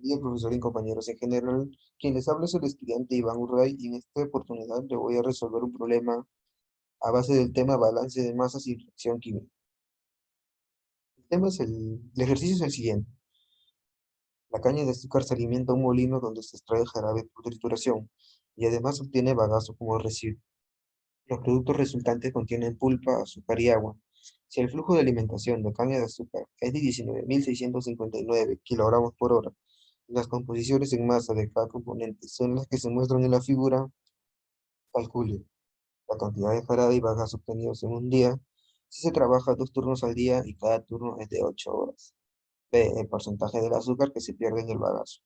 Y el profesor y compañeros en general, quien les habla es el estudiante Iván Urray y en esta oportunidad le voy a resolver un problema a base del tema balance de masas y reacción química. El ejercicio es el siguiente. La caña de azúcar se alimenta a un molino donde se extrae jarabe por trituración y además obtiene bagazo como residuo. Los productos resultantes contienen pulpa, azúcar y agua. Si el flujo de alimentación de caña de azúcar es de 19.659 kilogramos por hora, y las composiciones en masa de cada componente son las que se muestran en la figura, calcule la cantidad de jarabe y bagazo obtenidos en un día si se trabaja 2 turnos al día y cada turno es de 8 horas. B, el porcentaje del azúcar que se pierde en el bagazo.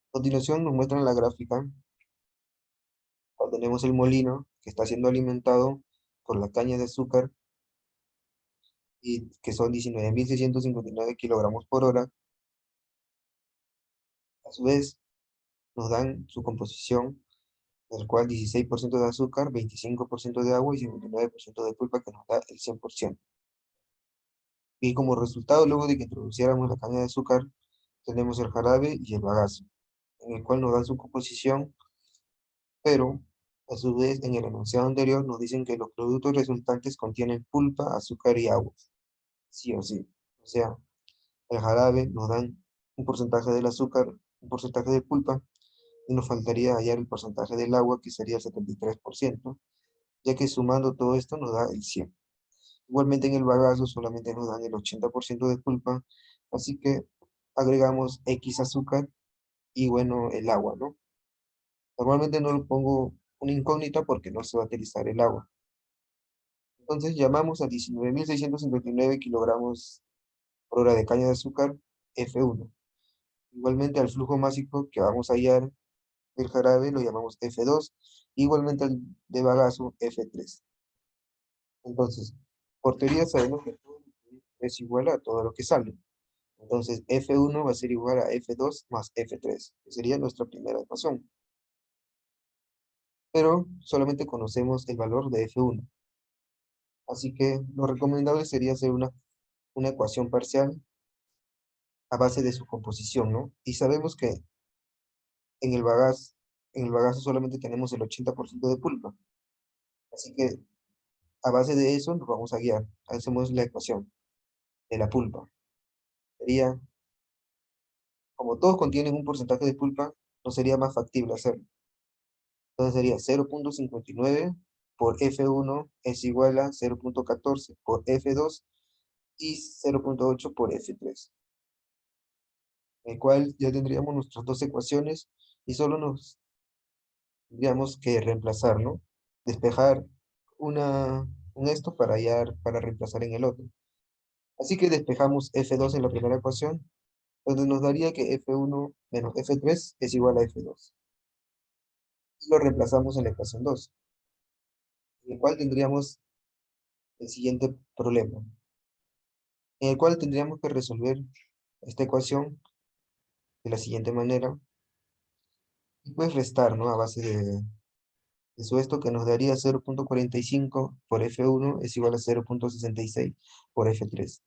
A continuación nos muestran la gráfica. Tenemos el molino que está siendo alimentado por la caña de azúcar y que son 19.659 kilogramos por hora. A su vez, nos dan su composición, del cual 16% de azúcar, 25% de agua y 59% de pulpa, que nos da el 100%. Y como resultado, luego de que introduciéramos la caña de azúcar, tenemos el jarabe y el bagazo, en el cual nos dan su composición, pero a su vez en el enunciado anterior nos dicen que los productos resultantes contienen pulpa, azúcar y agua, sí o sí. O sea, el jarabe nos dan un porcentaje del azúcar, un porcentaje de pulpa, y nos faltaría hallar el porcentaje del agua, que sería el 73%, ya que sumando todo esto nos da el 100. Igualmente en el bagazo solamente nos dan el 80% de pulpa, así que agregamos X azúcar y bueno, el agua, ¿no? Normalmente no lo pongo una incógnita porque no se va a utilizar el agua. Entonces llamamos a 19.659 kilogramos por hora de caña de azúcar F1. Igualmente al flujo másico que vamos a hallar del jarabe lo llamamos F2, igualmente al de bagazo F3. Entonces, por teoría sabemos que todo es igual a todo lo que sale. Entonces, F1 va a ser igual a F2 más F3, que sería nuestra primera ecuación. Pero solamente conocemos el valor de F1. Así que lo recomendable sería hacer una ecuación parcial a base de su composición, ¿no? Y sabemos que en el bagazo, en el bagazo solamente tenemos el 80% de pulpa. Así que a base de eso nos vamos a guiar. Hacemos la ecuación de la pulpa. Sería, como todos contienen un porcentaje de pulpa, no sería más factible hacerlo. Entonces sería 0.59 por F1 es igual a 0.14 por F2 y 0.8 por F3. El cual ya tendríamos nuestras dos ecuaciones y solo nos tendríamos que reemplazar, ¿no? Despejar un esto para reemplazar en el otro. Así que despejamos F2 en la primera ecuación, donde nos daría que F1 menos F3 es igual a F2. Y lo reemplazamos en la ecuación 2, en el cual tendríamos el siguiente problema, en el cual tendríamos que resolver esta ecuación de la siguiente manera, y pues restar, ¿no? A base de su esto, que nos daría 0.45 por F1 es igual a 0.66 por F3.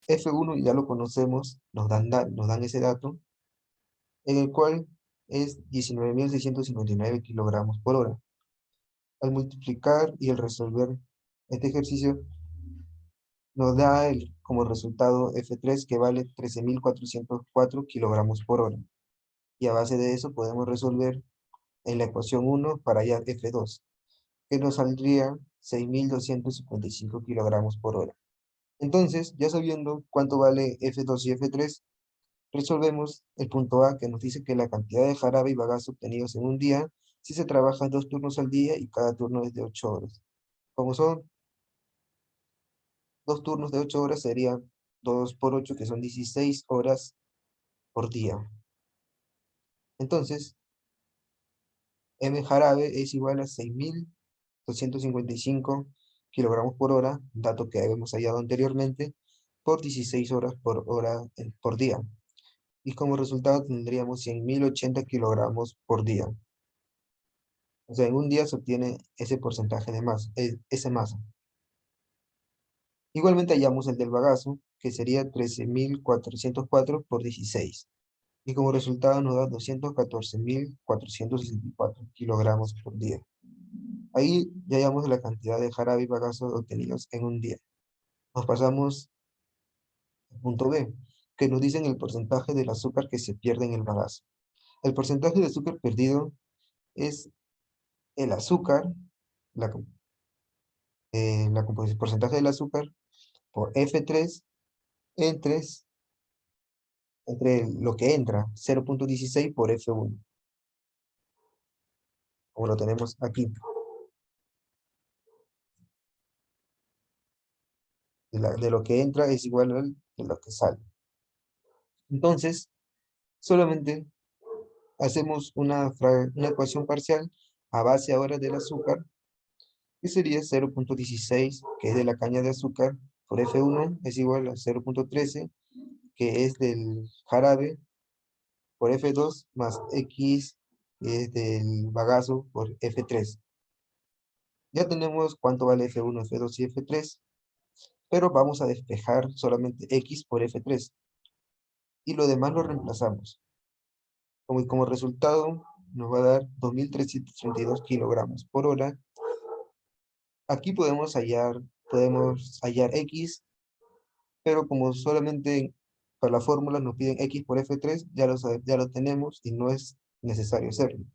F1 ya lo conocemos, nos dan ese dato, en el cual es 19.659 kilogramos por hora. Al multiplicar y al resolver este ejercicio, nos da como resultado F3, que vale 13.404 kilogramos por hora. Y a base de eso podemos resolver en la ecuación 1 para hallar F2, que nos saldría 6.255 kilogramos por hora. Entonces, ya sabiendo cuánto vale F2 y F3, resolvemos el punto A, que nos dice que la cantidad de jarabe y bagazo obtenidos en un día, si se trabaja 2 turnos al día y cada turno es de 8 horas. Como son 2 turnos de 8 horas, serían 2 por 8, que son 16 horas por día. Entonces, M jarabe es igual a 6.255 kilogramos por hora, dato que habíamos hallado anteriormente, por 16 horas por hora por día. Y como resultado tendríamos 100.080 kilogramos por día. O sea, en un día se obtiene ese porcentaje de masa, esa masa. Igualmente hallamos el del bagazo, que sería 13.404 por 16. y como resultado nos da 214.464 kilogramos por día. Ahí ya hallamos la cantidad de jarabe y bagazo obtenidos en un día. Nos pasamos al punto B, que nos dicen el porcentaje del azúcar que se pierde en el bagazo. El porcentaje de azúcar perdido es el azúcar, la, el porcentaje del azúcar por F3 entre, entre lo que entra, 0.16 por F1, como lo tenemos aquí. De lo que entra es igual al de lo que sale. Entonces, solamente hacemos una ecuación parcial a base ahora del azúcar, que sería 0.16, que es de la caña de azúcar, por F1 es igual a 0.13, que es del jarabe, por F2, más X, que es del bagazo, por F3. Ya tenemos cuánto vale F1, F2 y F3, pero vamos a despejar solamente X por F3, y lo demás lo reemplazamos. Como resultado, nos va a dar 2.332 kilogramos por hora. Aquí podemos hallar X, pero como solamente para la fórmula nos piden X por F3, ya lo tenemos y no es necesario hacerlo.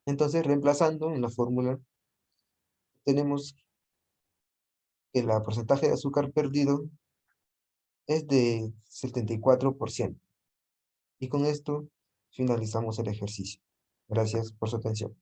Entonces, reemplazando en la fórmula, tenemos que el porcentaje de azúcar perdido es de 74%. Y con esto finalizamos el ejercicio. Gracias por su atención.